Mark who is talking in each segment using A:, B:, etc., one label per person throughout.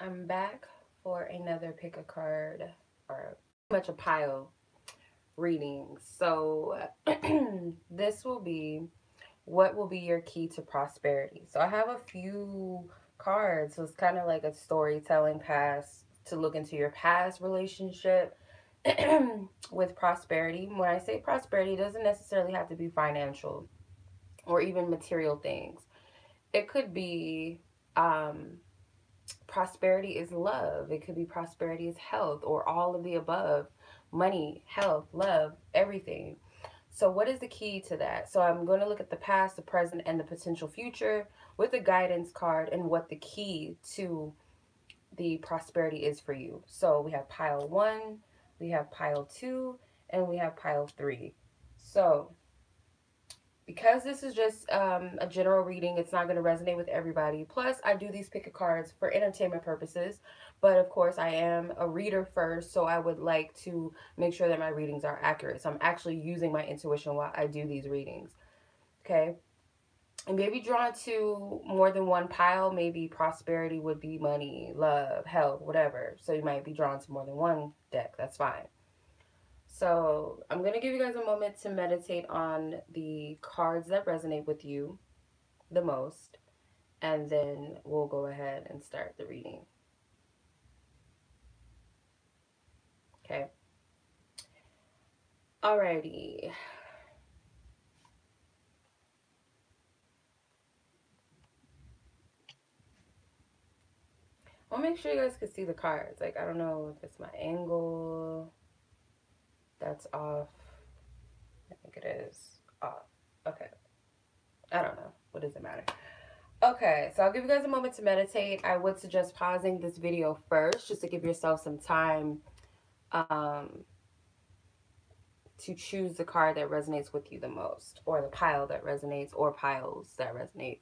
A: I'm back for another pick a card, or pretty much a pile reading. So this will be, what will be your key to prosperity? So I have a few cards. So it's kind of like a storytelling past, to look into your past relationship with prosperity. When I say prosperity, it doesn't necessarily have to be financial or even material things. It could be prosperity is love. It could be prosperity is health, or all of the above: money, health, love, everything. So, what is the key to that? So, I'm going to look at the past, the present, and the potential future with the guidance card, and what the key to the prosperity is for you. So, we have pile one, we have pile two, and we have pile three. So, because this is just a general reading, it's not going to resonate with everybody. Plus, I do these pick a cards for entertainment purposes, but of course, I am a reader first, so I would like to make sure that my readings are accurate. So I'm actually using my intuition while I do these readings. Okay, and maybe drawn to more than one pile. Maybe prosperity would be money, love, health, whatever. So you might be drawn to more than one deck. That's fine. So I'm going to give you guys a moment to meditate on the cards that resonate with you the most, and then we'll go ahead and start the reading. Okay. Alrighty. I'll make sure you guys can see the cards. Like, I don't know if it's my angle that's off. I think it is off. Okay. I don't know. What does it matter? Okay, so I'll give you guys a moment to meditate. I would suggest pausing this video first, just to give yourself some time to choose the card that resonates with you the most, or the pile that resonates, or piles that resonate.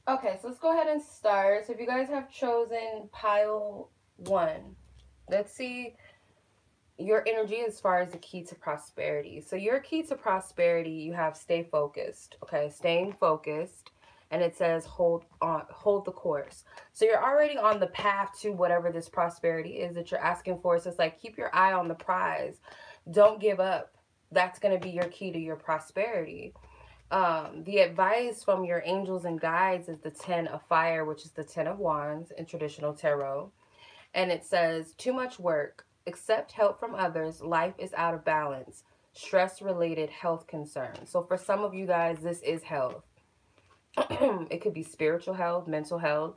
A: Okay, so let's go ahead and start. So if you guys have chosen pile one, let's see your energy as far as the key to prosperity. So your key to prosperity, you have stay focused. Okay, staying focused. And it says hold the course. So you're already on the path to whatever this prosperity is that you're asking for. So it's like, keep your eye on the prize. Don't give up. That's going to be your key to your prosperity. The advice from your angels and guides is the 10 of fire, which is the 10 of wands in traditional tarot. And it says, too much work. Accept help from others. Life is out of balance. Stress-related health concerns. So for some of you guys, this is health. It could be spiritual health, mental health.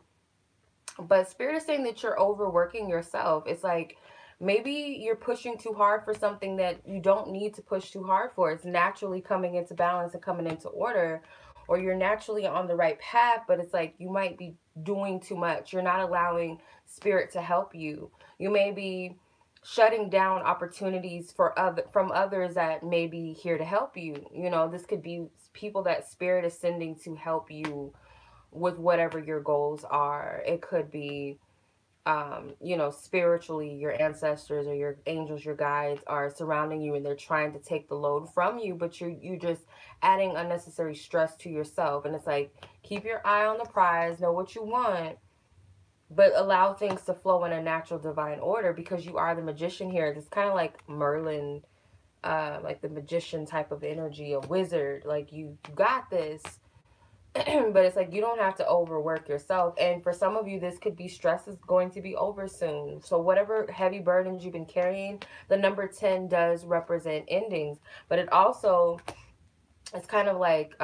A: But Spirit is saying that you're overworking yourself. It's like maybe you're pushing too hard for something that you don't need to push too hard for. It's naturally coming into balance and coming into order. Or you're naturally on the right path, but it's like you might be doing too much. You're not allowing Spirit to help you. You may be shutting down opportunities from others that may be here to help you. You know, this could be people that Spirit is sending to help you with whatever your goals are. It could be you know, spiritually, your ancestors or your angels, your guides are surrounding you, and they're trying to take the load from you, but you're just adding unnecessary stress to yourself. And it's like, keep your eye on the prize, know what you want, but allow things to flow in a natural divine order, because you are the magician here. It's kind of like Merlin, like the magician type of energy, a wizard. Like, you got this. But it's like, you don't have to overwork yourself. And for some of you, this could be stress is going to be over soon. So whatever heavy burdens you've been carrying, the number 10 does represent endings. But it also, it's kind of like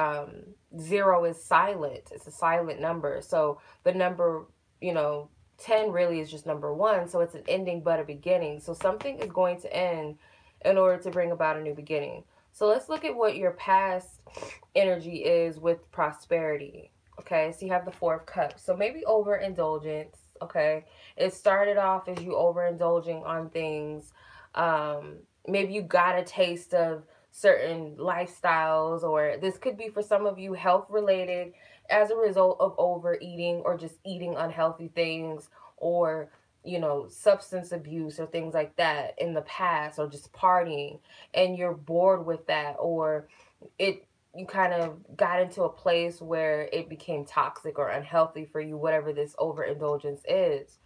A: 0 is silent. It's a silent number. So the number, you know, 10 really is just number 1. So it's an ending but a beginning. So something is going to end in order to bring about a new beginning. So let's look at what your past energy is with prosperity. Okay, so you have the 4 of Cups. So maybe overindulgence. Okay, it started off as you overindulging on things. Maybe you got a taste of certain lifestyles, or this could be for some of you health related as a result of overeating or just eating unhealthy things, or substance abuse or things like that in the past, or just partying, and you're bored with that, or you kind of got into a place where it became toxic or unhealthy for you, whatever this overindulgence is,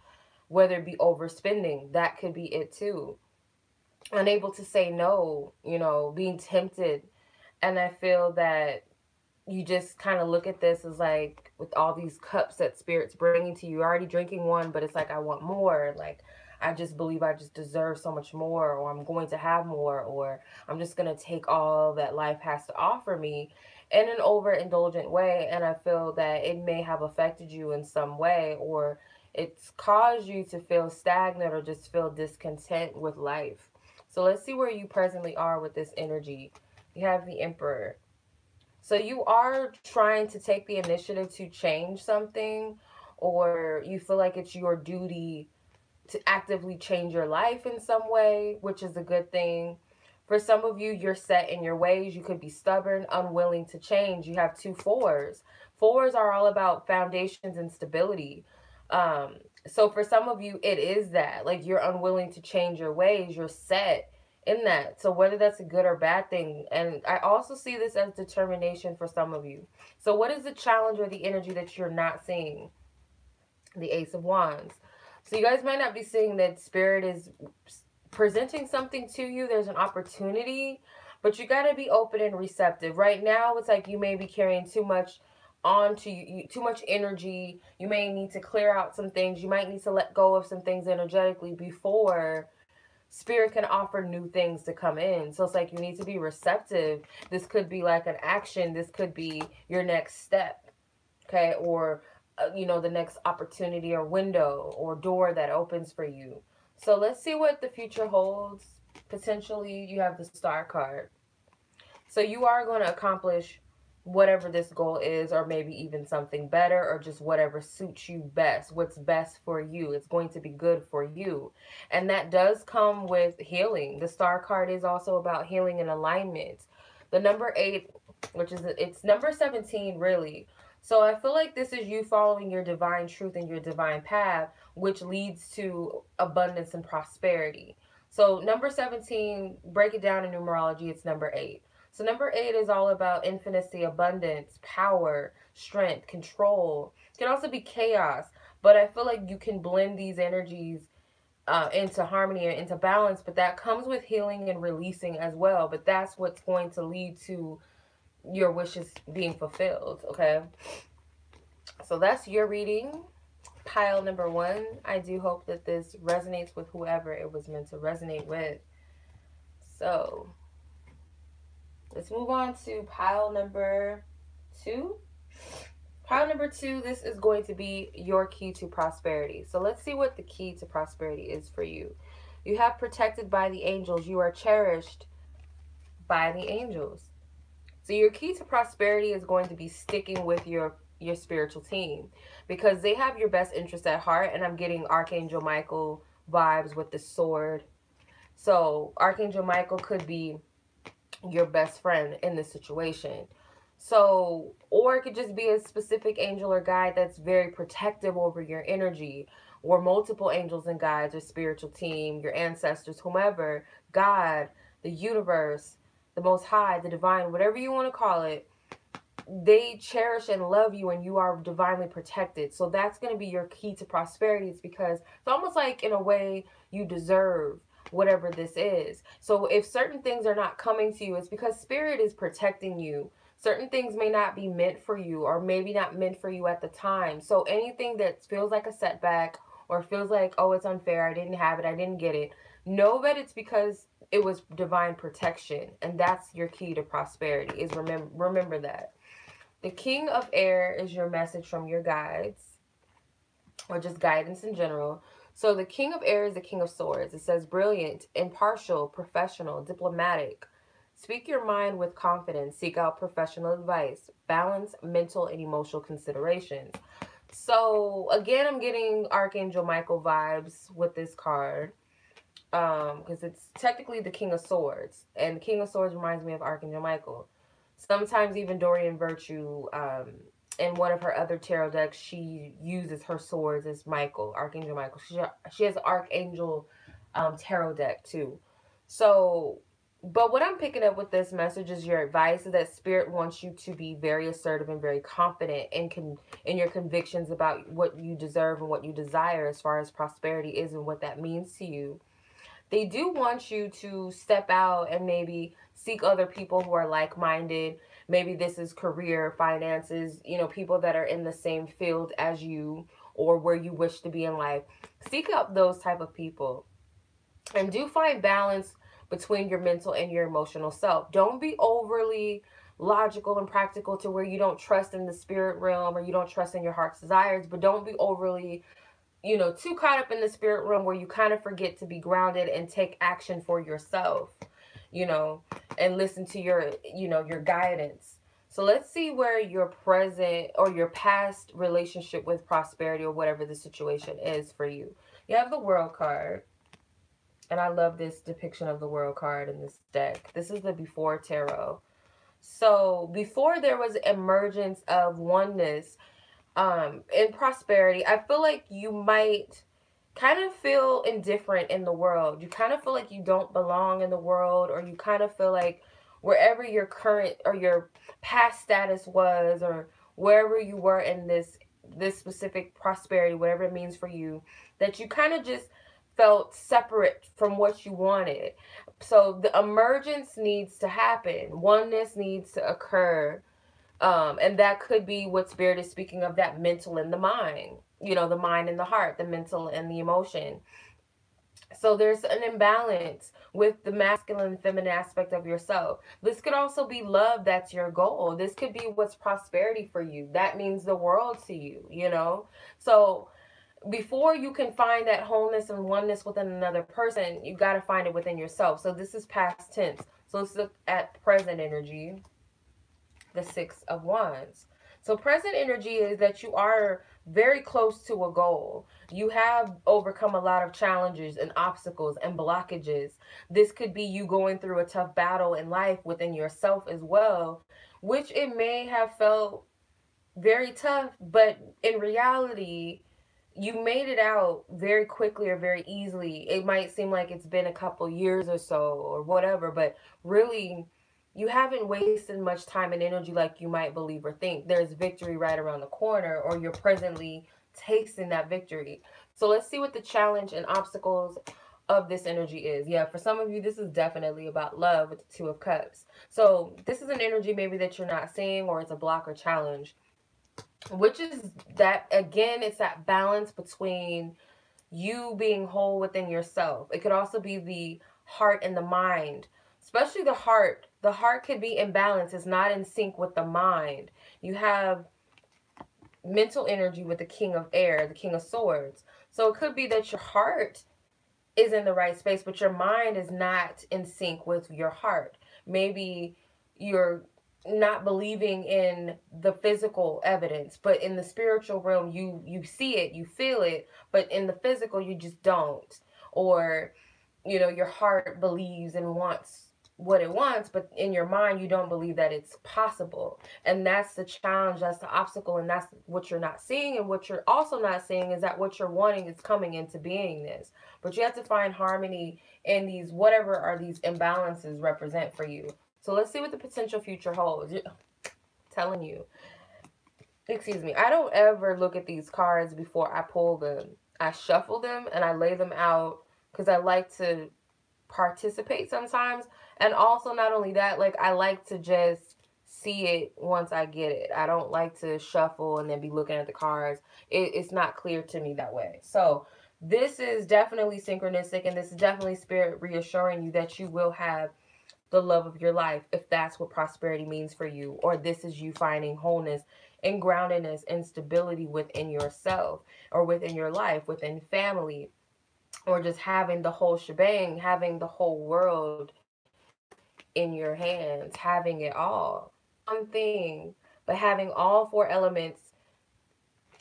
A: whether it be overspending, that could be it too. Unable to say no, being tempted. And I feel that you just kind of look at this as like, with all these cups that spirit's bringing to you, you're already drinking one, but it's like, I want more. Like, I just believe I just deserve so much more, or I'm going to have more, or I'm just going to take all that life has to offer me in an overindulgent way. And I feel that it may have affected you in some way, or it's caused you to feel stagnant or just feel discontent with life. So let's see where you presently are with this energy. You have the Emperor. So you are trying to take the initiative to change something, or you feel like it's your duty to actively change your life in some way, which is a good thing. For some of you, you're set in your ways. You could be stubborn, unwilling to change. You have two fours. Fours are all about foundations and stability. Um, so for some of you, it is that. Like, you're unwilling to change your ways. You're set in that. So whether that's a good or bad thing. And I also see this as determination for some of you. So what is the challenge or the energy that you're not seeing? The Ace of Wands. So you guys might not be seeing that spirit is presenting something to you. There's an opportunity, but you got to be open and receptive. Right now, it's like you may be carrying too much onto you, too much energy. You may need to clear out some things. You might need to let go of some things energetically before spirit can offer new things to come in. So it's like you need to be receptive. This could be like an action. This could be your next step. Okay. Or, the next opportunity or window or door that opens for you. So let's see what the future holds. Potentially, you have the Star card. So you are going to accomplish whatever this goal is, or maybe even something better, or just whatever suits you best, what's best for you. It's going to be good for you. And that does come with healing. The Star card is also about healing and alignment. The number 8, it's number 17 really. So I feel like this is you following your divine truth and your divine path, which leads to abundance and prosperity. So number 17, break it down in numerology, it's number 8. So number 8 is all about infinity, abundance, power, strength, control. It can also be chaos, but I feel like you can blend these energies into harmony and into balance, but that comes with healing and releasing as well. But that's what's going to lead to your wishes being fulfilled, okay? So that's your reading, pile number 1. I do hope that this resonates with whoever it was meant to resonate with. So let's move on to pile number 2. Pile number 2, this is going to be your key to prosperity. So let's see what the key to prosperity is for you. You have protected by the angels. You are cherished by the angels. So your key to prosperity is going to be sticking with your spiritual team, because they have your best interest at heart. And I'm getting Archangel Michael vibes with the sword. So Archangel Michael could be your best friend in this situation. So, or it could just be a specific angel or guide that's very protective over your energy, or multiple angels and guides or spiritual team, your ancestors, whomever, God, the universe, the Most High, the divine, whatever you want to call it. They cherish and love you, and you are divinely protected. So that's going to be your key to prosperity. It's because it's almost like, in a way, you deserve whatever this is. So if certain things are not coming to you, it's because spirit is protecting you. Certain things may not be meant for you, or maybe not meant for you at the time. So anything that feels like a setback, or feels like, oh, it's unfair, I didn't have it, I didn't get it, know that it's because it was divine protection. And that's your key to prosperity, is remember that. The King of Air is your message from your guides, or just guidance in general. So the King of Air is the King of Swords. It says brilliant, impartial, professional, diplomatic. Speak your mind with confidence. Seek out professional advice. Balance mental and emotional considerations. So again, I'm getting Archangel Michael vibes with this card, because it's technically the King of Swords, and the King of Swords reminds me of Archangel Michael. Sometimes even Dorian Virtue in one of her other tarot decks, she uses her swords as Michael, Archangel Michael. She has Archangel tarot deck too. So, but what I'm picking up with this message is your advice is that Spirit wants you to be very assertive and very confident in your convictions about what you deserve and what you desire as far as prosperity is and what that means to you. They do want you to step out and maybe seek other people who are like-minded. Maybe this is career, finances, people that are in the same field as you or where you wish to be in life. Seek out those type of people and do find balance between your mental and your emotional self. Don't be overly logical and practical to where you don't trust in the spirit realm or you don't trust in your heart's desires, but don't be overly too caught up in the spirit realm where you kind of forget to be grounded and take action for yourself, and listen to your guidance. So let's see where your present or your past relationship with prosperity or whatever the situation is for you. You have the World card, and I love this depiction of the World card in this deck. This is the Before Tarot. So before there was emergence of oneness, in prosperity, I feel like you might kind of feel indifferent in the world. You kind of feel like you don't belong in the world, or you kind of feel like wherever your current or your past status was, or wherever you were in this specific prosperity, whatever it means for you, that you kind of just felt separate from what you wanted. So the emergence needs to happen. Oneness needs to occur. And that could be what Spirit is speaking of, that mental and the mind, the mind and the heart, the mental and the emotion. So there's an imbalance with the masculine and feminine aspect of yourself. This could also be love. That's your goal. This could be what's prosperity for you. That means the world to you. So before you can find that wholeness and oneness within another person, you got to find it within yourself. So this is past tense. So let's look at present energy. The Six of Wands. So present energy is that you are very close to a goal. You have overcome a lot of challenges and obstacles and blockages. This could be you going through a tough battle in life within yourself as well, which it may have felt very tough, but in reality, you made it out very quickly or very easily. It might seem like it's been a couple years or so or whatever, but really you haven't wasted much time and energy like you might believe or think. There's victory right around the corner, or you're presently tasting that victory. So let's see what the challenge and obstacles of this energy is. Yeah, for some of you, this is definitely about love with the Two of Cups. So this is an energy maybe that you're not seeing, or it's a block or challenge, which is that, again, it's that balance between you being whole within yourself. It could also be the heart and the mind, especially the heart. The heart could be imbalanced. It's not in sync with the mind. You have mental energy with the King of Air, the King of Swords. So it could be that your heart is in the right space, but your mind is not in sync with your heart. Maybe you're not believing in the physical evidence, but in the spiritual realm, you see it, you feel it, but in the physical, you just don't. Or, your heart believes and wants what it wants, but in your mind, you don't believe that it's possible. And that's the challenge, that's the obstacle, and that's what you're not seeing. And what you're also not seeing is that what you're wanting is coming into beingness. But you have to find harmony in these, whatever are these imbalances represent for you. So let's see what the potential future holds. Telling you. Excuse me. I don't ever look at these cards before I pull them. I shuffle them and I lay them out because I like to participate sometimes. And also, not only that, like, I like to just see it once I get it. I don't like to shuffle and then be looking at the cards. It's not clear to me that way. So this is definitely synchronistic, and this is definitely Spirit reassuring you that you will have the love of your life, if that's what prosperity means for you, or this is you finding wholeness and groundedness and stability within yourself or within your life, within family, or just having the whole shebang, having the whole world in your hands, having it all. One thing, but having all four elements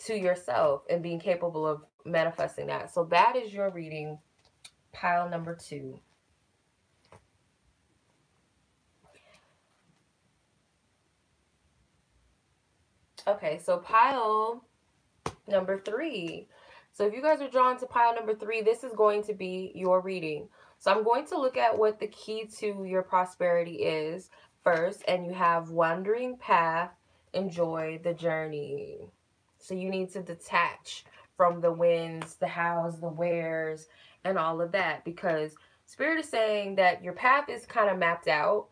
A: to yourself and being capable of manifesting that. So that is your reading, pile number 2. Okay, so pile number 3. So if you guys are drawn to pile number 3, this is going to be your reading. So I'm going to look at what the key to your prosperity is first, and you have wandering path, enjoy the journey. So you need to detach from the wins, the hows, the wheres, and all of that, because Spirit is saying that your path is kind of mapped out,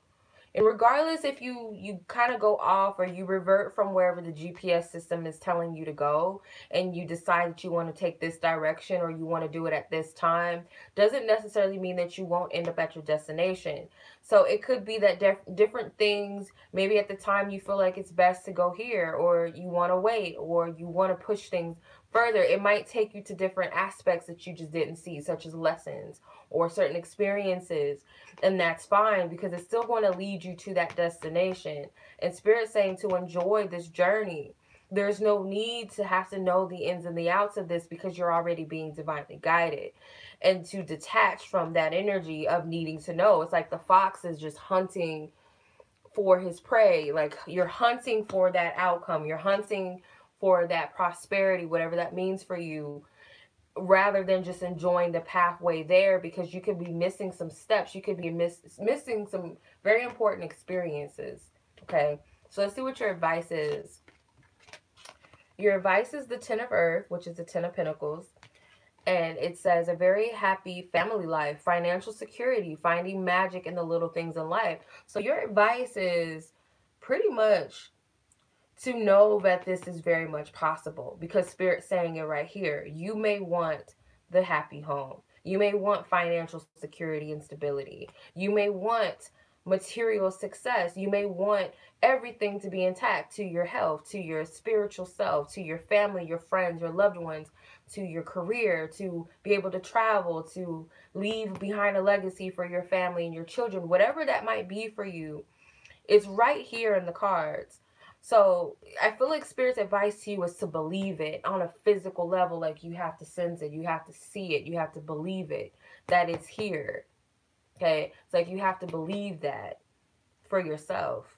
A: and regardless if you kind of go off or you revert from wherever the GPS system is telling you to go, and you decide that you want to take this direction or you want to do it at this time, doesn't necessarily mean that you won't end up at your destination. So it could be that different things, maybe at the time you feel like it's best to go here, or you want to wait, or you want to push things further. It might take you to different aspects that you just didn't see, such as lessons or certain experiences, and that's fine, because it's still going to lead you to that destination. And Spirit's saying to enjoy this journey. There's no need to have to know the ins and the outs of this, because you're already being divinely guided. And to detach from that energy of needing to know. It's like the fox is just hunting for his prey. Like, you're hunting for that outcome. You're hunting for that prosperity, whatever that means for you, rather than just enjoying the pathway there, because you could be missing some steps. You could be missing some very important experiences. Okay, so let's see what your advice is. Your advice is the Ten of Earth, which is the Ten of Pentacles. And it says a very happy family life, financial security, finding magic in the little things in life. So your advice is pretty much to know that this is very much possible, because Spirit's saying it right here. You may want the happy home. You may want financial security and stability. You may want material success. You may want everything to be intact, to your health, to your spiritual self, to your family, your friends, your loved ones, to your career, to be able to travel, to leave behind a legacy for your family and your children. Whatever that might be for you, it's right here in the cards. So I feel like Spirit's advice to you is to believe it on a physical level. Like, you have to sense it, you have to see it, you have to believe it, that it's here. Okay, it's like you have to believe that for yourself.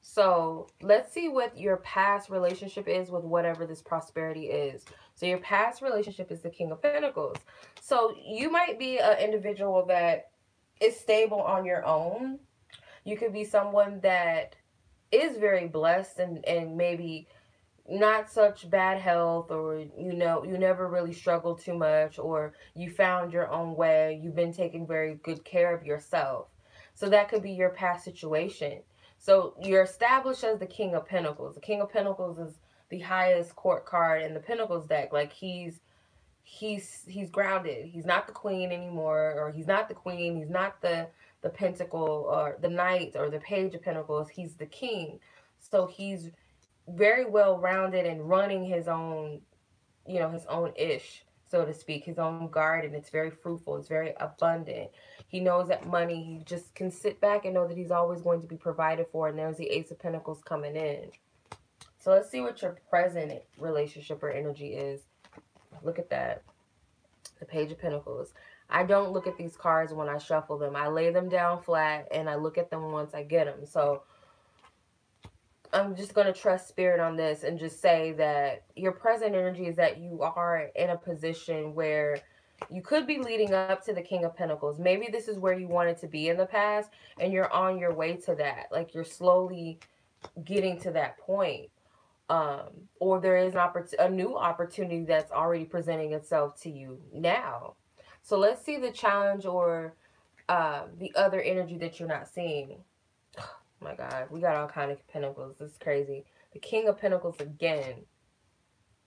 A: So let's see what your past relationship is with whatever this prosperity is. So your past relationship is the King of Pentacles. So you might be an individual that is stable on your own. You could be someone that is very blessed and maybe not such bad health, or you never really struggled too much, or you found your own way. You've been taking very good care of yourself. So that could be your past situation. So you're established as the King of Pentacles. The King of Pentacles is the highest court card in the Pentacles deck. Like, he's grounded. He's not the queen anymore, or he's not the queen. He's not the pentacle or the knight or the page of pentacles. He's the king. So he's very well rounded and running his own, his own ish, so to speak, his own garden. It's very fruitful. It's very abundant. He knows that money, he just can sit back and know that he's always going to be provided for. And there's the Ace of Pentacles coming in. So let's see what your present relationship or energy is. Look at that. The Page of Pentacles. I don't look at these cards when I shuffle them. I lay them down flat and I look at them once I get them. So I'm just going to trust Spirit on this and just say that your present energy is that you are in a position where you could be leading up to the King of Pentacles. Maybe this is where you wanted to be in the past and you're on your way to that. Like, you're slowly getting to that point. Or there is a new opportunity that's already presenting itself to you now. So let's see the challenge or the other energy that you're not seeing. Oh my God, we got all kind of pentacles. This is crazy. The King of Pentacles again.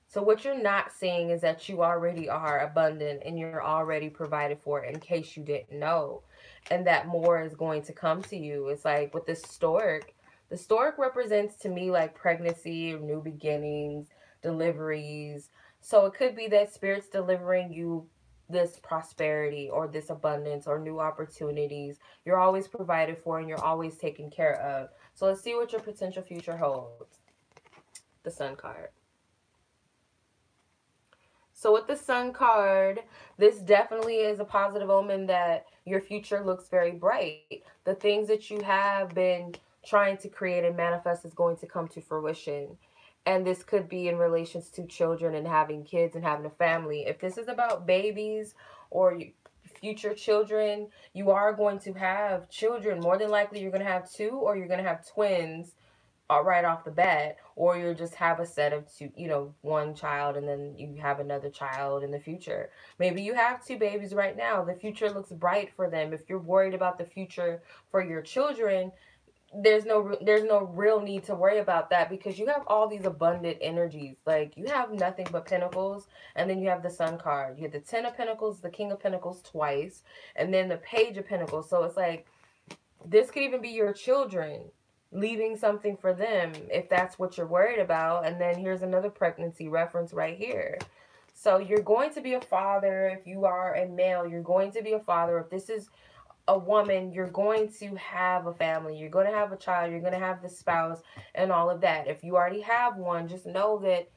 A: So what you're not seeing is that you already are abundant and you're already provided for, in case you didn't know. And that more is going to come to you. It's like with this stork. The stork represents to me like pregnancy, new beginnings, deliveries. So it could be that Spirit's delivering you this prosperity or this abundance or new opportunities. You're always provided for and you're always taken care of. So let's see what your potential future holds. The Sun card. So with the Sun card, this definitely is a positive omen that your future looks very bright. The things that you have been trying to create and manifest is going to come to fruition. And this could be in relations to children and having kids and having a family. If this is about babies or future children, you are going to have children. More than likely, you're going to have two, or you're going to have twins right off the bat, or you'll just have a set of two, one child, and then you have another child in the future. Maybe you have two babies right now. The future looks bright for them. If you're worried about the future for your children, there's no real need to worry about that, because you have all these abundant energies. Like, you have nothing but pentacles, and then you have the sun card. You have the 10 of pentacles, the king of pentacles twice, and then the page of pentacles. So it's like, this could even be your children, leaving something for them, if that's what you're worried about. And then here's another pregnancy reference right here. So you're going to be a father. If you are a male, you're going to be a father. If this is a woman, you're going to have a family. You're going to have a child. You're going to have the spouse and all of that. If you already have one, just know that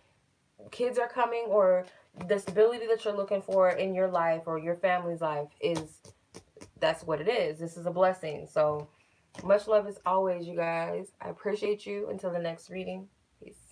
A: kids are coming, or the stability that you're looking for in your life or your family's life that's what it is. This is a blessing. So much love as always, you guys. I appreciate you. Until the next reading. Peace.